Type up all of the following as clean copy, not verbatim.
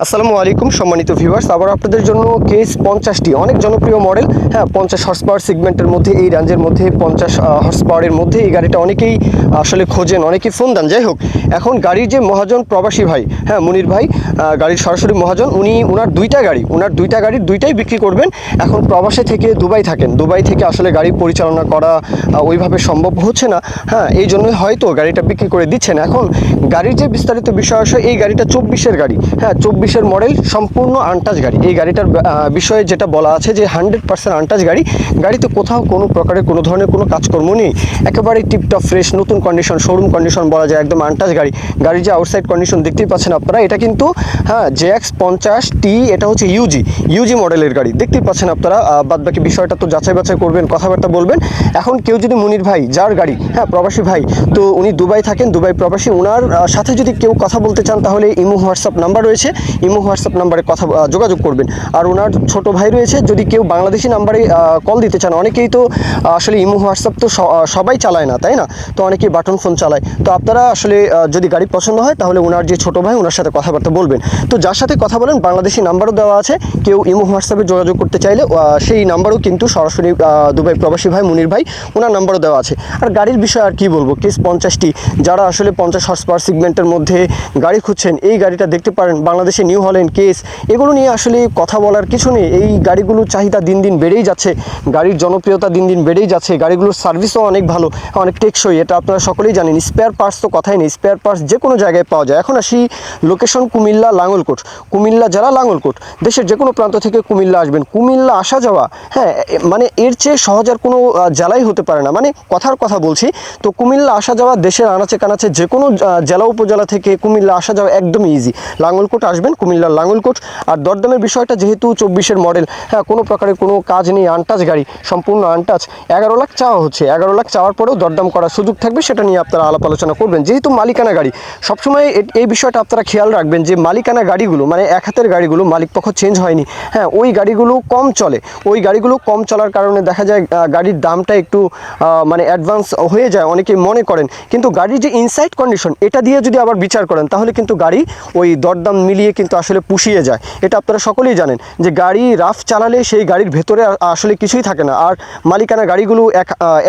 আসসালামু আলাইকুম সম্মানিত ভিউয়ার্স, আবার আপনাদের জন্য কেস 50টি অনেক জনপ্রিয় মডেল। হ্যাঁ, 50 হর্স পাওয়ার সেগমেন্টের মধ্যে, এই রেঞ্জের মধ্যে 50 হর্স পাওয়ারের মধ্যে এই গাড়িটা অনেকেই আসলে খোঁজেন, অনেকেই ফোন দেন। যাই হোক, এখন গাড়ির যে মহাজন প্রবাসী ভাই, হ্যাঁ মুনির ভাই, গাড়ির সরাসরি মহাজন, ওনার দুইটা গাড়ির দুইটাই বিক্রি করবেন। এখন প্রবাসে থেকে দুবাই থাকেন, দুবাই থেকে আসলে গাড়ি পরিচালনা করা ওইভাবে সম্ভব হচ্ছে না। হ্যাঁ, এই জন্যই হয়তো গাড়িটা বিক্রি করে দিচ্ছেন। এখন গাড়ির যে বিস্তারিত বিষয় আসে, এই গাড়িটা 24-এর গাড়ি। হ্যাঁ, 24-এর মডেল, সম্পূর্ণ আনটাচ গাড়ি। এই গাড়িটার বিষয়ে যেটা বলা আছে যে 100% আনটাচ গাড়ি। গাড়িতে কোথাও কোনো প্রকারের কোনো ধরনের কোনো কাজকর্ম নেই, একেবারে টিপটপ ফ্রেশ, নতুন কন্ডিশন, শোরুম কন্ডিশন বলা যায়, একদম আনটাচ গাড়ি। গাড়ির যে আউটসাইড কন্ডিশন দেখতেই পাচ্ছেন আপনারা, এটা কিন্তু হ্যাঁ JX50T, এটা হচ্ছে ইউজি মডেলের গাড়ি, দেখতেই পাচ্ছেন আপনারা। বাদবাকি বিষয়টা তো যাচাই বাছাই করবেন, কথাবার্তা বলবেন। এখন কেউ যদি মুনির ভাই, যার গাড়ি, হ্যাঁ প্রবাসী ভাই, তো উনি দুবাই থাকেন, দুবাই প্রবাসী, ওনার সাথে যদি কেউ কথা বলতে চান তাহলে ইমো হোয়াটসঅ্যাপ নাম্বার রয়েছে, ইমো হোয়াটসঅ্যাপ নাম্বারে যোগাযোগ করবেন। আর ওনার ছোট ভাই রয়েছে, যদি কেউ বাংলাদেশি নাম্বারে কল দিতে চান, অনেকেই তো আসলে ইমো হোয়াটসঅ্যাপ তো সবাই চালায় না, তাই না? তো অনেকেই বাটন ফোন চালায়। তো আপনারা আসলে যদি গাড়ি পছন্দ হয় তাহলে ওনার যে ছোট ভাই, ওনার সাথে কথাবার্তা বলবেন। তো যার সাথে কথা বলেন, বাংলাদেশি নাম্বারও দেওয়া আছে, কেউ ইমো হোয়াটসঅ্যাপে যোগাযোগ করতে চাইলে সেই নাম্বারও কিন্তু সরাসরি দুবাই প্রবাসী ভাই মুনির ভাই, ওনার নাম্বারও দেওয়া আছে। আর গাড়ির বিষয়ে আর কি বলবো, কেস 50টি, যারা আসলে 50 হর্স পাওয়ার সেগমেন্টের মধ্যে গাড়ি খুঁজছেন, এই গাড়িটা দেখতে পারেন। বাংলাদেশে নিউ হল্যান্ড, কেস, এগুলো নিয়ে আসলে কথা বলার কিছু নেই। এই গাড়িগুলোর চাহিদা দিন দিন বেড়েই যাচ্ছে, গাড়ির জনপ্রিয়তা দিন দিন বেড়েই যাচ্ছে, গাড়িগুলোর সার্ভিসও অনেক ভালো, অনেক টেকসই, এটা আপনারা সকলেই জানেন। স্পেয়ার পার্টস তো কথাই নেই, স্পেয়ার পার্টস যে কোনো জায়গায় পাওয়া যায়। এখন আসি লোকেশন কুমিল্লা লাঙ্গলকোট, কুমিল্লা জেলা লাঙ্গলকোট। দেশের যে কোনো প্রান্ত থেকে কুমিল্লা আসবেন, কুমিল্লা আসা যাওয়া, হ্যাঁ মানে এর চেয়ে সহজ আর কোনো জেলাই হতে পারে না, মানে কথার কথা বলছি। তো কুমিল্লা আসা যাওয়া, দেশের আনাচে কানাচে যে কোনো জেলা উপজেলা থেকে কুমিল্লা আসা যাওয়া একদমই ইজি। লাঙ্গলকোট আসবেন, কুমিল্লার লাঙ্গলকোট। আর দরদামের বিষয়টা, যেহেতু 24-এর মডেল, হ্যাঁ কোনো প্রকারের কোনো কাজ নেই, আনটাচ গাড়ি, সম্পূর্ণ আনটাচ। 11 লাখ চাওয়া হচ্ছে, 11 লাখ চাওয়ার পরেও দরদাম করার সুযোগ থাকবে, সেটা নিয়ে আপনারা আলাপ আলোচনা করবেন। যেহেতু মালিকানা গাড়ি, সবসময় এই বিষয়টা আপনারা খেয়াল রাখবেন যে মালিকানা গাড়িগুলো, মানে এক হাতের গাড়িগুলো, মালিকপক্ষ চেঞ্জ হয়নি, হ্যাঁ ওই গাড়িগুলো কম চলে। ওই গাড়িগুলো কম চলার কারণে দেখা যায় গাড়ির দামটা একটু মানে অ্যাডভান্স হয়ে যায়, অনেকেই মনে করেন। কিন্তু গাড়ির যে ইনসাইড কন্ডিশন, এটা দিয়ে যদি আবার বিচার করেন তাহলে কিন্তু গাড়ি ওই দরদাম মিলিয়ে কিন্তু আসলে পুষিয়ে যায়। এটা আপনারা সকলেই জানেন যে গাড়ি রাফ চালালে সেই গাড়ির ভেতরে আসলে কিছুই থাকে না। আর মালিকানা গাড়িগুলো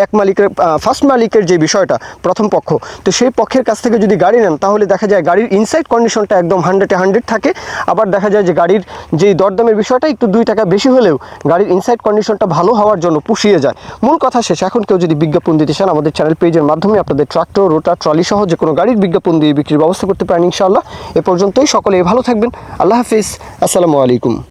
এক মালিকের, ফার্স্ট মালিকের যে বিষয়টা, প্রথম পক্ষ, তো সেই পক্ষের কাছ থেকে যদি গাড়ি নেন তাহলে দেখা যায় গাড়ির ইনসাইড কন্ডিশনটা একদম 100-এ 100 থাকে। আবার দেখা যায় যে গাড়ির যেই দরদামের বিষয়টা একটু 2 টাকা বেশি হলেও গাড়ির ইনসাইড কন্ডিশনটা ভালো হওয়ার জন্য পুষিয়ে যায়। মূল কথা শেষ। এখন কেউ যদি বিজ্ঞাপন দিতে চান, আমাদের চ্যানেল পেজের মাধ্যমে আপনাদের ট্রাক্টর, রোটার, ট্রলি সহ যে কোনো গাড়ির বিজ্ঞাপন দিয়ে বিক্রির ব্যবস্থা করতে পারেন ইনশাআল্লাহ। এ পর্যন্তই, সকলে ভালো থাকবেন। আল্লাহ হাফিজ, আসসালামু আলাইকুম।